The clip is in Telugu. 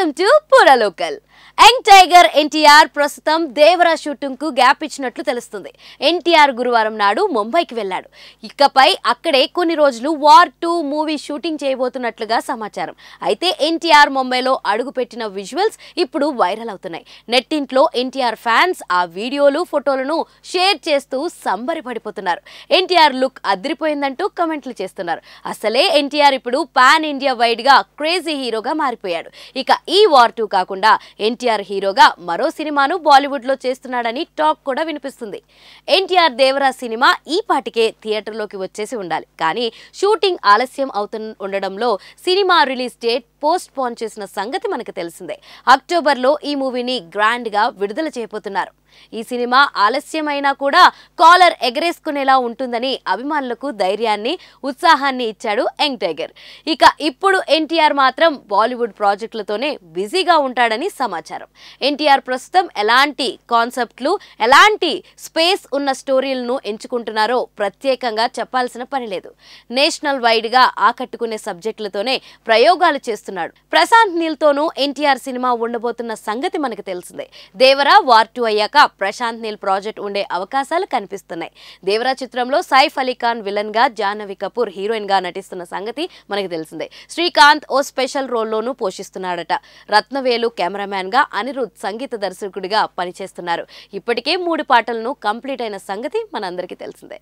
వెల్కమ్ టు పూరా లోకల్. యంగ్ టైగర్ ఎన్టీఆర్ ప్రస్తుతం దేవరా షూటింగ్ కు గ్యాప్ ఇచ్చినట్లు తెలుస్తుంది. ఎన్టీఆర్ గురువారం నాడు ముంబైకి వెళ్లాడు. ఇకపై అక్కడే కొన్ని రోజులు వార్ 2 మూవీ షూటింగ్ చేయబోతున్నట్లుగా సమాచారం. అయితే ఎన్టీఆర్ ముంబైలో అడుగుపెట్టిన విజువల్స్ ఇప్పుడు వైరల్ అవుతున్నాయి. నెట్టింట్లో ఎన్టీఆర్ ఫ్యాన్స్ ఆ వీడియోలు ఫోటోలను షేర్ చేస్తూ సంబరపడిపోతున్నారు. ఎన్టీఆర్ లుక్ అదిరిపోయిందంటూ కామెంట్లు చేస్తున్నారు. అసలే ఎన్టీఆర్ ఇప్పుడు పాన్ ఇండియా వైడ్ గా క్రేజీ హీరోగా మారిపోయాడు. ఇక ఈ వార్ 2 కాకుండా ఎన్టీఆర్ హీరోగా మరో సినిమాను బాలీవుడ్ లో చేస్తున్నాడని టాక్ కూడా వినిపిస్తుంది. ఎన్టీఆర్ దేవరా సినిమా ఈ పాటికే థియేటర్లోకి వచ్చేసి ఉండాలి. కానీ షూటింగ్ ఆలస్యం ఉండడంలో cinema release date postpone చేసిన సంగతి మనకు తెలిసిందే. అక్టోబర్లో ఈ మూవీని గ్రాండ్ గా విడుదల చేయబోతున్నారు. ఈ సినిమా ఆలస్యమైనా కూడా కాలర్ ఎగరేసుకునేలా ఉంటుందని అభిమానులకు ధైర్యాన్ని, ఉత్సాహాన్ని ఇచ్చాడు యంగ్ టైగర్. ఇక ఇప్పుడు ఎన్టీఆర్ మాత్రం బాలీవుడ్ ప్రాజెక్టులతోనే బిజీగా ఉంటాడని సమాచారం. ఎన్టీఆర్ ప్రస్తుతం ఎలాంటి కాన్సెప్ట్లు, ఎలాంటి స్పేస్ ఉన్న స్టోరీలను ఎంచుకుంటున్నారో ప్రత్యేకంగా చెప్పాల్సిన పని లేదు. నేషనల్ వైడ్ గా ఆకట్టుకునే సబ్జెక్టులతోనే ప్రయోగాలు చేస్తున్నాడు. ప్రశాంత్ నీల్ తోనూ ఎన్టీఆర్ సినిమా ఉండబోతున్న సంగతి మనకు తెలిసిందే. దేవరా వార్ 2 అయ్యాక ప్రశాంత్ నీల్ ప్రాజెక్ట్ ఉండే అవకాశాలు కనిపిస్తున్నాయి. దేవరా చిత్రంలో సైఫ్ అలీ ఖాన్ విలన్ గా, జాహ్నవి కపూర్ హీరోయిన్ గా నటిస్తున్న సంగతి మనకు తెలిసిందే. శ్రీకాంత్ ఓ స్పెషల్ రోల్లోనూ పోషిస్తున్నాడట. రత్నవేలు కెమెరామ్యాన్ గా, అనిరుద్ సంగీత దర్శకుడిగా పనిచేస్తున్నారు. ఇప్పటికే 3 పాటలను కంప్లీట్ అయిన సంగతి మనందరికీ తెలిసిందే.